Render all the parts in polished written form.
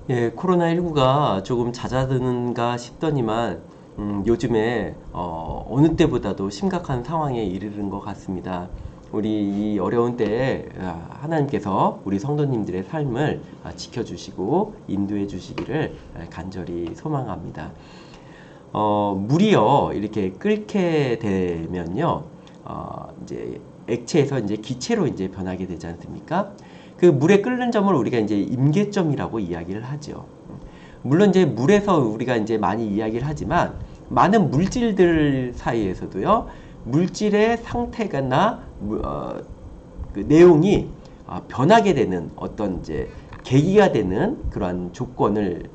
예, 코로나19가 조금 잦아드는가 싶더니만 요즘에 어느 때보다도 심각한 상황에 이르는 것 같습니다. 우리 이 어려운 때에 하나님께서 우리 성도님들의 삶을 지켜주시고 인도해 주시기를 간절히 소망합니다. 물이요 이렇게 끓게 되면요 이제 액체에서 이제 기체로 이제 변하게 되지 않습니까? 그 물에 끓는 점을 우리가 이제 임계점이라고 이야기를 하죠. 물론 이제 물에서 우리가 이제 많이 이야기를 하지만 많은 물질들 사이에서도요 물질의 상태나 그 내용이 변하게 되는 어떤 이제 계기가 되는 그러한 조건을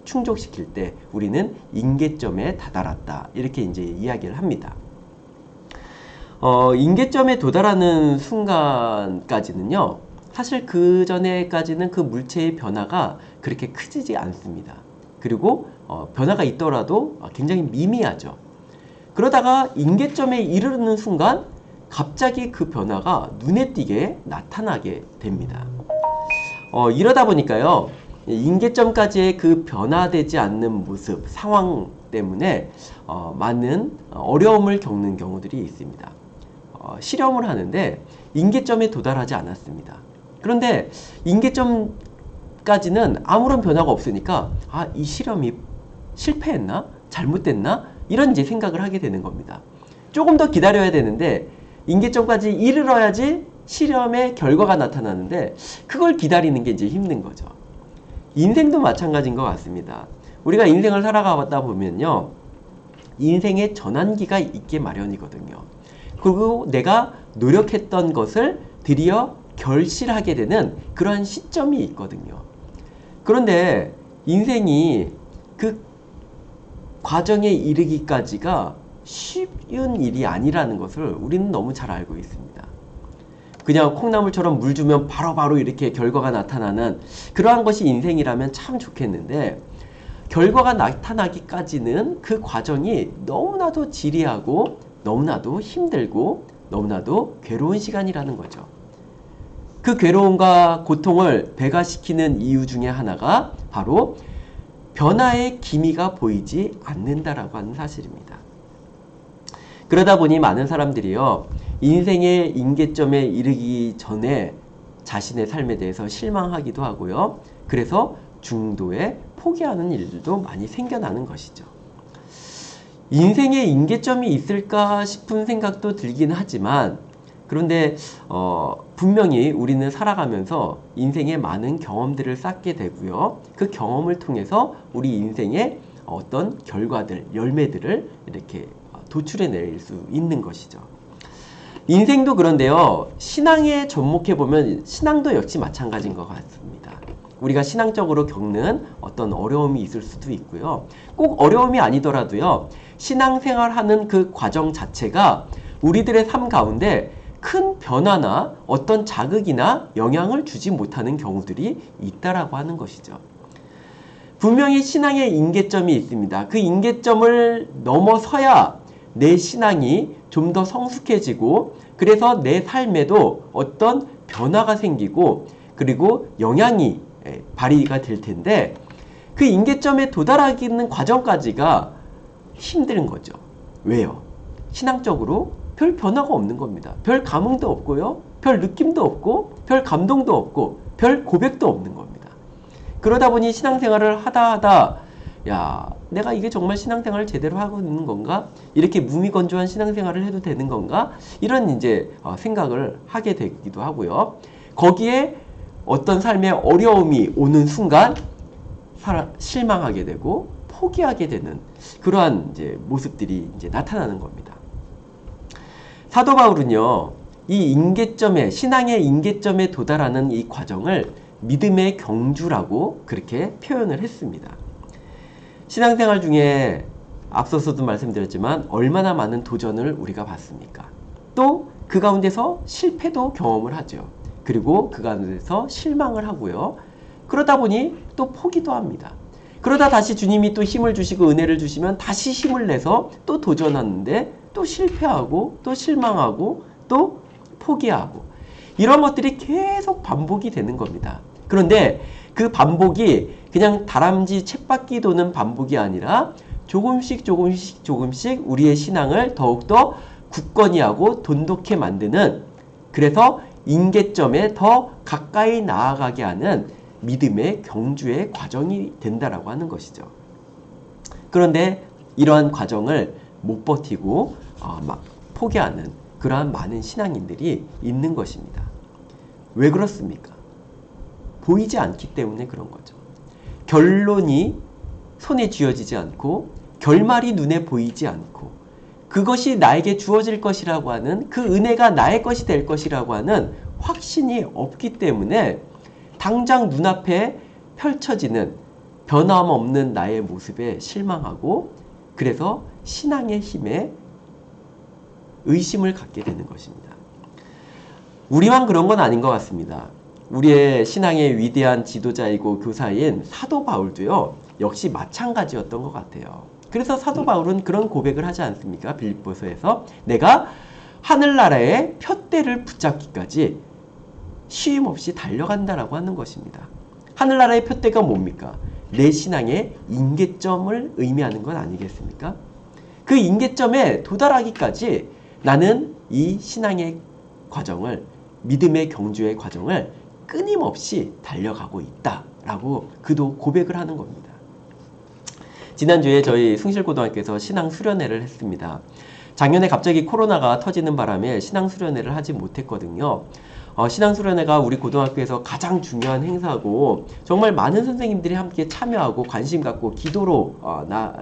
충족시킬 때 우리는 임계점에 다다랐다 이렇게 이제 이야기를 합니다. 임계점에 도달하는 순간까지는요 사실 그 전에까지는 그 물체의 변화가 그렇게 크지 않습니다. 그리고 변화가 있더라도 굉장히 미미하죠. 그러다가 임계점에 이르는 순간 갑자기 그 변화가 눈에 띄게 나타나게 됩니다. 이러다 보니까요 임계점까지의 그 변화되지 않는 모습, 상황 때문에 많은 어려움을 겪는 경우들이 있습니다. 실험을 하는데 임계점에 도달하지 않았습니다. 그런데 임계점까지는 아무런 변화가 없으니까 이 실험이 실패했나? 잘못됐나? 이런 이제 생각을 하게 되는 겁니다. 조금 더 기다려야 되는데 임계점까지 이르러야지 실험의 결과가 나타나는데 그걸 기다리는 게 이제 힘든 거죠. 인생도 마찬가지인 것 같습니다. 우리가 인생을 살아가다 보면요 인생의 전환기가 있게 마련이거든요. 그리고 내가 노력했던 것을 드디어 결실하게 되는 그러한 시점이 있거든요. 그런데 인생이 그 과정에 이르기까지가 쉬운 일이 아니라는 것을 우리는 너무 잘 알고 있습니다. 그냥 콩나물처럼 물 주면 바로바로 이렇게 결과가 나타나는 그러한 것이 인생이라면 참 좋겠는데 결과가 나타나기까지는 그 과정이 너무나도 지리하고 너무나도 힘들고 너무나도 괴로운 시간이라는 거죠. 그 괴로움과 고통을 배가시키는 이유 중에 하나가 바로 변화의 기미가 보이지 않는다라고 하는 사실입니다. 그러다 보니 많은 사람들이요 인생의 임계점에 이르기 전에 자신의 삶에 대해서 실망하기도 하고요 그래서 중도에 포기하는 일들도 많이 생겨나는 것이죠. 인생의 임계점이 있을까 싶은 생각도 들긴 하지만 그런데 분명히 우리는 살아가면서 인생의 많은 경험들을 쌓게 되고요 그 경험을 통해서 우리 인생의 어떤 결과들, 열매들을 이렇게 도출해낼 수 있는 것이죠. 인생도 그런데요 신앙에 접목해보면 신앙도 역시 마찬가지인 것 같습니다. 우리가 신앙적으로 겪는 어떤 어려움이 있을 수도 있고요 꼭 어려움이 아니더라도요 신앙생활하는 그 과정 자체가 우리들의 삶 가운데 큰 변화나 어떤 자극이나 영향을 주지 못하는 경우들이 있다라고 하는 것이죠. 분명히 신앙의 임계점이 있습니다. 그 임계점을 넘어서야 내 신앙이 좀 더 성숙해지고 그래서 내 삶에도 어떤 변화가 생기고 그리고 영향이 발휘가 될 텐데 그 임계점에 도달하기는 과정까지가 힘든 거죠. 왜요? 신앙적으로 별 변화가 없는 겁니다. 별 감흥도 없고요. 별 느낌도 없고 별 감동도 없고 별 고백도 없는 겁니다. 그러다 보니 신앙생활을 하다 야 내가 이게 정말 신앙생활을 제대로 하고 있는 건가? 이렇게 무미건조한 신앙생활을 해도 되는 건가? 이런 이제 생각을 하게 되기도 하고요. 거기에 어떤 삶의 어려움이 오는 순간 실망하게 되고 포기하게 되는 그러한 이제 모습들이 이제 나타나는 겁니다. 사도 바울은요, 이 임계점에, 신앙의 임계점에 도달하는 이 과정을 믿음의 경주라고 그렇게 표현을 했습니다. 신앙생활 중에 앞서서도 말씀드렸지만 얼마나 많은 도전을 우리가 받습니까? 또 그 가운데서 실패도 경험을 하죠. 그리고 그 가운데서 실망을 하고요. 그러다 보니 또 포기도 합니다. 그러다 다시 주님이 또 힘을 주시고 은혜를 주시면 다시 힘을 내서 또 도전하는데 또 실패하고 또 실망하고 또 포기하고 이런 것들이 계속 반복이 되는 겁니다. 그런데 그 반복이 그냥 다람쥐 쳇바퀴 도는 반복이 아니라 조금씩 조금씩 조금씩 우리의 신앙을 더욱더 굳건히 하고 돈독해 만드는, 그래서 임계점에 더 가까이 나아가게 하는 믿음의 경주의 과정이 된다라고 하는 것이죠. 그런데 이러한 과정을 못 버티고 막 포기하는 그러한 많은 신앙인들이 있는 것입니다. 왜 그렇습니까? 보이지 않기 때문에 그런 거죠. 결론이 손에 쥐어지지 않고 결말이 눈에 보이지 않고 그것이 나에게 주어질 것이라고 하는, 그 은혜가 나의 것이 될 것이라고 하는 확신이 없기 때문에 당장 눈앞에 펼쳐지는 변함없는 나의 모습에 실망하고, 그래서 신앙의 힘에 의심을 갖게 되는 것입니다. 우리만 그런 건 아닌 것 같습니다. 우리의 신앙의 위대한 지도자이고 교사인 사도 바울도요, 역시 마찬가지였던 것 같아요. 그래서 사도 바울은 그런 고백을 하지 않습니까? 빌립보서에서 내가 하늘나라의 푯대를 붙잡기까지 쉼 없이 달려간다라고 하는 것입니다. 하늘나라의 푯대가 뭡니까? 내 신앙의 임계점을 의미하는 건 아니겠습니까? 그 임계점에 도달하기까지 나는 이 신앙의 과정을, 믿음의 경주의 과정을 끊임없이 달려가고 있다라고 그도 고백을 하는 겁니다. 지난주에 저희 숭실고등학교에서 신앙수련회를 했습니다. 작년에 갑자기 코로나가 터지는 바람에 신앙수련회를 하지 못했거든요. 신앙수련회가 우리 고등학교에서 가장 중요한 행사고 정말 많은 선생님들이 함께 참여하고 관심 갖고 기도로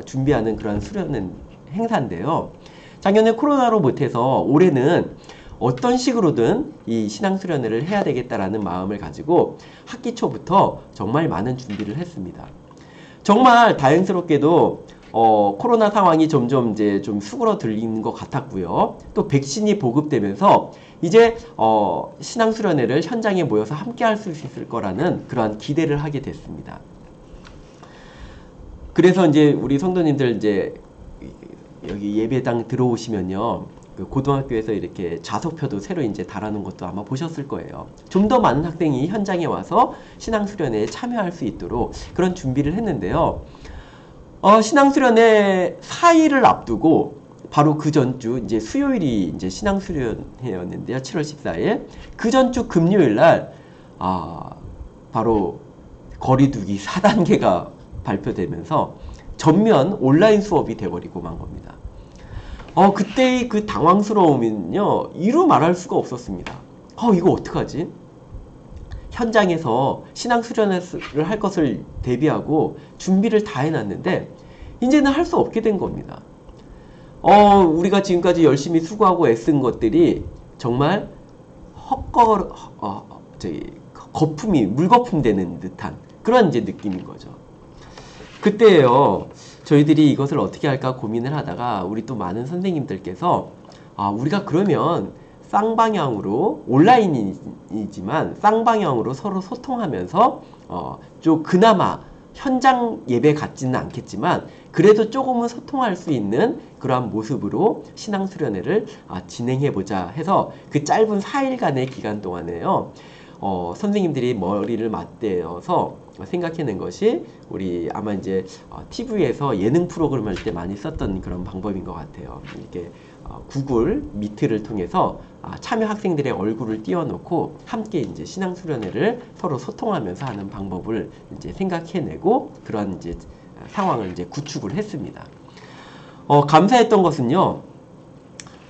준비하는 그런 수련회 행사인데요. 작년에 코로나로 못해서 올해는 어떤 식으로든 이 신앙수련회를 해야 되겠다라는 마음을 가지고 학기 초부터 정말 많은 준비를 했습니다. 정말 다행스럽게도 코로나 상황이 점점 이제 좀 수그러들리는 것 같았고요. 또 백신이 보급되면서 이제 신앙수련회를 현장에 모여서 함께 할 수 있을 거라는 그러한 기대를 하게 됐습니다. 그래서 이제 우리 성도님들 이제 여기 예배당 들어오시면요, 그 고등학교에서 이렇게 좌석표도 새로 이제 달아놓은 것도 아마 보셨을 거예요. 좀 더 많은 학생이 현장에 와서 신앙수련회에 참여할 수 있도록 그런 준비를 했는데요. 신앙수련회 4일을 앞두고 바로 그 전주 이제 수요일이 이제 신앙수련회였는데요. 7월 14일. 그 전주 금요일 날 바로 거리두기 4단계가 발표되면서 전면 온라인 수업이 돼버리고 만 겁니다. 그때의 그 당황스러움은요, 이루 말할 수가 없었습니다. 이거 어떡하지? 현장에서 신앙수련을 할 것을 대비하고 준비를 다 해놨는데 이제는 할 수 없게 된 겁니다. 우리가 지금까지 열심히 수고하고 애쓴 것들이 정말 거품이 물거품 되는 듯한 그런 이제 느낌인 거죠. 그때요, 저희들이 이것을 어떻게 할까 고민을 하다가 우리 또 많은 선생님들께서 우리가 그러면 쌍방향으로, 온라인이지만 쌍방향으로 서로 소통하면서 좀 그나마 현장 예배 같지는 않겠지만 그래도 조금은 소통할 수 있는 그러한 모습으로 신앙수련회를 진행해보자 해서 그 짧은 4일간의 기간 동안에요, 선생님들이 머리를 맞대어서 생각해낸 것이 우리 아마 이제 TV에서 예능 프로그램 할 때 많이 썼던 그런 방법인 것 같아요. 이렇게 구글 미트를 통해서 참여 학생들의 얼굴을 띄워놓고 함께 이제 신앙수련회를 서로 소통하면서 하는 방법을 이제 생각해내고 그런 이제 상황을 이제 구축을 했습니다. 감사했던 것은요,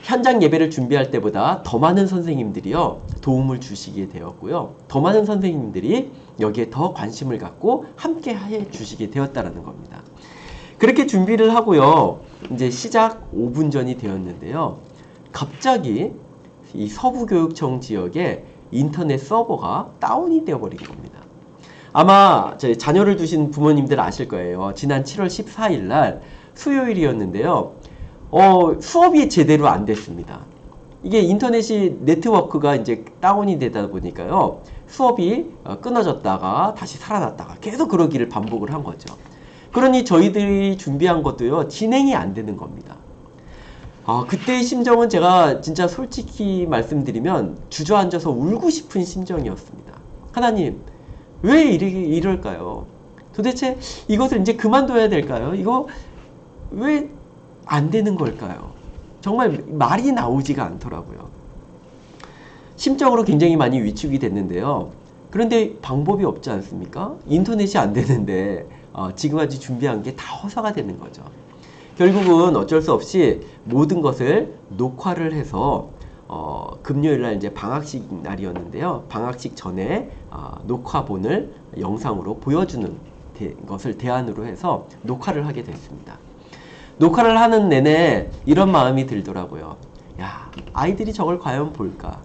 현장 예배를 준비할 때보다 더 많은 선생님들이요, 도움을 주시게 되었고요. 더 많은 선생님들이 여기에 더 관심을 갖고 함께 해 주시게 되었다는 겁니다. 그렇게 준비를 하고요, 이제 시작 5분 전이 되었는데요. 갑자기 이 서부교육청 지역에 인터넷 서버가 다운이 되어버린 겁니다. 아마 제 자녀를 두신 부모님들 아실 거예요. 지난 7월 14일 날 수요일이었는데요. 수업이 제대로 안 됐습니다. 이게 인터넷이 네트워크가 이제 다운이 되다 보니까요, 수업이 끊어졌다가 다시 살아났다가 계속 그러기를 반복을 한 거죠. 그러니 저희들이 준비한 것도요, 진행이 안 되는 겁니다. 그때의 심정은 제가 진짜 솔직히 말씀드리면 주저앉아서 울고 싶은 심정이었습니다. 하나님, 왜 이럴까요? 도대체 이것을 이제 그만둬야 될까요? 이거 왜 안 되는 걸까요? 정말 말이 나오지가 않더라고요. 심적으로 굉장히 많이 위축이 됐는데요. 그런데 방법이 없지 않습니까? 인터넷이 안 되는데 지금까지 준비한 게 다 허사가 되는 거죠. 결국은 어쩔 수 없이 모든 것을 녹화를 해서 금요일 날 이제 방학식 날이었는데요. 방학식 전에 녹화본을 영상으로 보여주는 것을 대안으로 해서 녹화를 하게 됐습니다. 녹화를 하는 내내 이런 마음이 들더라고요. 야, 아이들이 저걸 과연 볼까?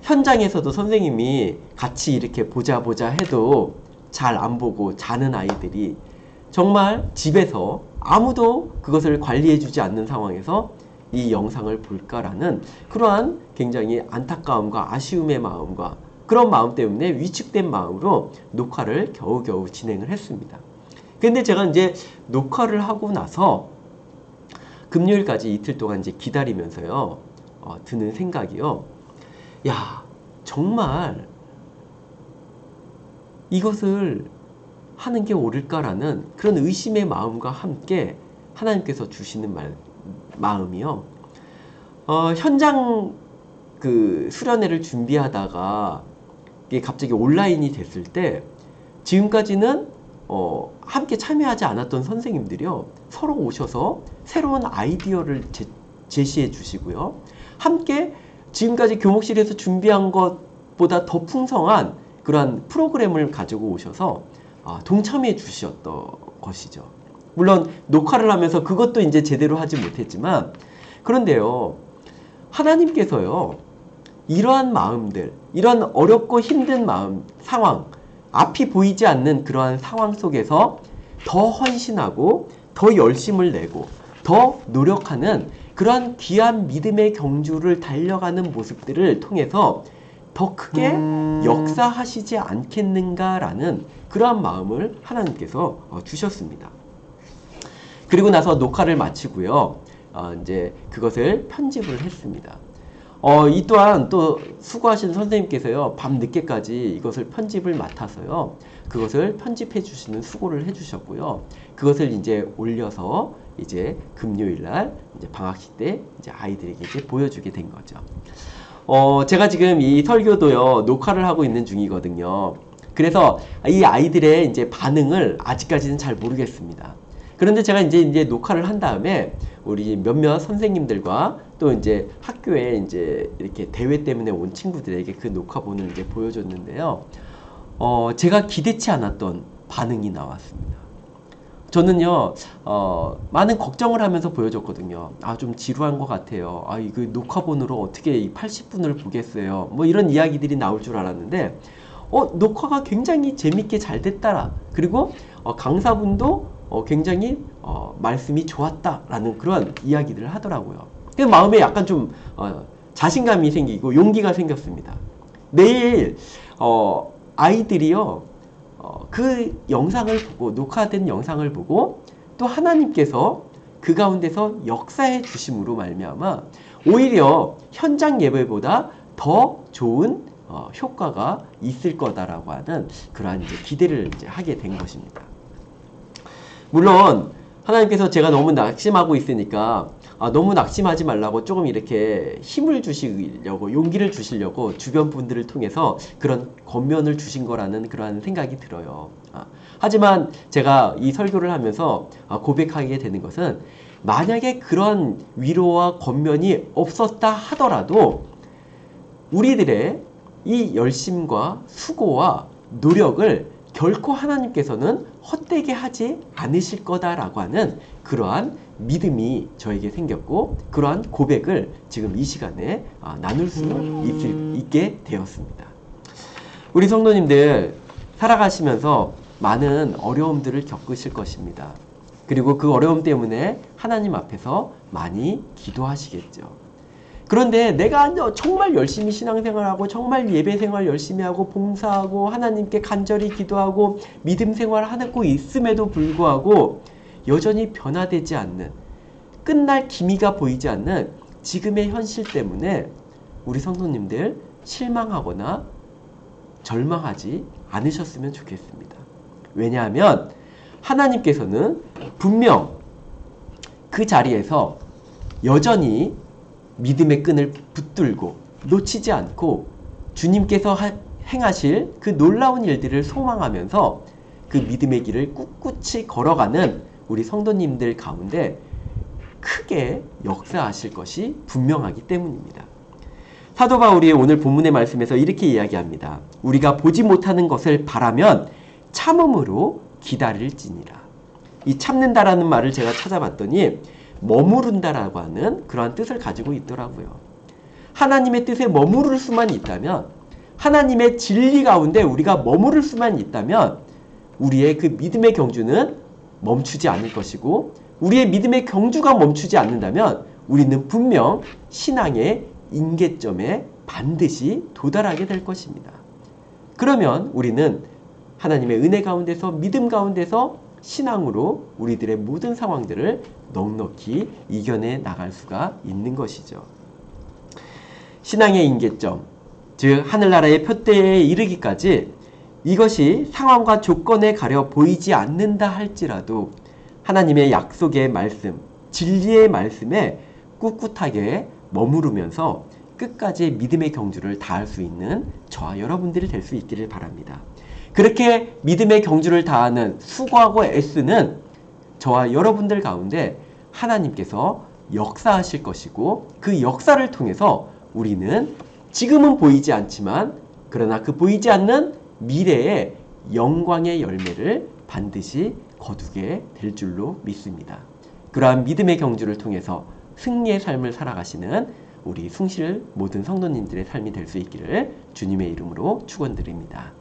현장에서도 선생님이 같이 이렇게 보자 해도 잘 안 보고 자는 아이들이 정말 집에서 아무도 그것을 관리해주지 않는 상황에서 이 영상을 볼까라는 그러한 굉장히 안타까움과 아쉬움의 마음과 그런 마음 때문에 위축된 마음으로 녹화를 겨우겨우 진행을 했습니다. 근데 제가 이제 녹화를 하고 나서 금요일까지 이틀 동안 이제 기다리면서요, 드는 생각이요. 야, 정말 이것을 하는 게 옳을까라는 그런 의심의 마음과 함께 하나님께서 주시는 마음이요. 현장 그 수련회를 준비하다가 이게 갑자기 온라인이 됐을 때 지금까지는 함께 참여하지 않았던 선생님들이요, 서로 오셔서 새로운 아이디어를 제시해 주시고요, 함께 지금까지 교목실에서 준비한 것보다 더 풍성한 그러한 프로그램을 가지고 오셔서 동참해 주셨던 것이죠. 물론 녹화를 하면서 그것도 이제 제대로 하지 못했지만, 그런데요, 하나님께서요, 이러한 마음들, 이런 어렵고 힘든 마음, 상황, 앞이 보이지 않는 그러한 상황 속에서 더 헌신하고 더 열심을 내고 더 노력하는 그러한 귀한 믿음의 경주를 달려가는 모습들을 통해서 더 크게 역사하시지 않겠는가라는 그러한 마음을 하나님께서 주셨습니다. 그리고 나서 녹화를 마치고요, 이제 그것을 편집을 했습니다. 이 또한 또 수고하신 선생님께서요, 밤 늦게까지 이것을 편집을 맡아서요, 그것을 편집해 주시는 수고를 해 주셨고요, 그것을 이제 올려서 이제 금요일 날 이제 방학식 때 이제 아이들에게 이제 보여주게 된 거죠. 제가 지금 이 설교도요, 녹화를 하고 있는 중이거든요. 그래서 이 아이들의 이제 반응을 아직까지는 잘 모르겠습니다. 그런데 제가 이제 녹화를 한 다음에 우리 몇몇 선생님들과 또 이제 학교에 이제 이렇게 대회 때문에 온 친구들에게 그 녹화본을 이제 보여줬는데요. 제가 기대치 않았던 반응이 나왔습니다. 저는요, 많은 걱정을 하면서 보여줬거든요. 좀 지루한 것 같아요. 이거 녹화본으로 어떻게 이 80분을 보겠어요. 뭐 이런 이야기들이 나올 줄 알았는데, 녹화가 굉장히 재밌게 잘 됐다. 그리고 강사분도 굉장히 말씀이 좋았다라는 그런 이야기들을 하더라고요. 그 마음에 약간 좀 자신감이 생기고 용기가 생겼습니다. 내일 아이들이요, 그 영상을 보고, 녹화된 영상을 보고 또 하나님께서 그 가운데서 역사해 주심으로 말미암아 오히려 현장 예배보다 더 좋은 효과가 있을 거다라고 하는 그러한 이제 기대를 이제 하게 된 것입니다. 물론 하나님께서 제가 너무 낙심하고 있으니까 너무 낙심하지 말라고 조금 이렇게 힘을 주시려고, 용기를 주시려고 주변 분들을 통해서 그런 권면을 주신 거라는 그러한 생각이 들어요. 하지만 제가 이 설교를 하면서 고백하게 되는 것은, 만약에 그런 위로와 권면이 없었다 하더라도 우리들의 이 열심과 수고와 노력을 결코 하나님께서는 헛되게 하지 않으실 거다라고 하는 그러한 믿음이 저에게 생겼고, 그러한 고백을 지금 이 시간에 나눌 수 있게 되었습니다. 우리 성도님들 살아가시면서 많은 어려움들을 겪으실 것입니다. 그리고 그 어려움 때문에 하나님 앞에서 많이 기도하시겠죠. 그런데 내가 정말 열심히 신앙생활하고 정말 예배생활 열심히 하고 봉사하고 하나님께 간절히 기도하고 믿음 생활하고 있음에도 불구하고 여전히 변화되지 않는, 끝날 기미가 보이지 않는 지금의 현실 때문에 우리 성도님들 실망하거나 절망하지 않으셨으면 좋겠습니다. 왜냐하면 하나님께서는 분명 그 자리에서 여전히 믿음의 끈을 붙들고 놓치지 않고 주님께서 행하실 그 놀라운 일들을 소망하면서 그 믿음의 길을 꿋꿋이 걸어가는 우리 성도님들 가운데 크게 역사하실 것이 분명하기 때문입니다. 사도 바울이 오늘 본문의 말씀에서 이렇게 이야기합니다. 우리가 보지 못하는 것을 바라면 참음으로 기다릴지니라. 이 참는다라는 말을 제가 찾아봤더니 머무른다라고 하는 그러한 뜻을 가지고 있더라고요. 하나님의 뜻에 머무를 수만 있다면, 하나님의 진리 가운데 우리가 머무를 수만 있다면 우리의 그 믿음의 경주는 멈추지 않을 것이고, 우리의 믿음의 경주가 멈추지 않는다면 우리는 분명 신앙의 임계점에 반드시 도달하게 될 것입니다. 그러면 우리는 하나님의 은혜 가운데서, 믿음 가운데서 신앙으로 우리들의 모든 상황들을 넉넉히 이겨내 나갈 수가 있는 것이죠. 신앙의 임계점, 즉 하늘나라의 표대에 이르기까지 이것이 상황과 조건에 가려 보이지 않는다 할지라도 하나님의 약속의 말씀, 진리의 말씀에 꿋꿋하게 머무르면서 끝까지 믿음의 경주를 다할 수 있는 저와 여러분들이 될 수 있기를 바랍니다. 그렇게 믿음의 경주를 다하는 수고하고 애쓰는 저와 여러분들 가운데 하나님께서 역사하실 것이고, 그 역사를 통해서 우리는 지금은 보이지 않지만 그러나 그 보이지 않는 미래의 영광의 열매를 반드시 거두게 될 줄로 믿습니다. 그러한 믿음의 경주를 통해서 승리의 삶을 살아가시는 우리 숭실 모든 성도님들의 삶이 될 수 있기를 주님의 이름으로 축원드립니다.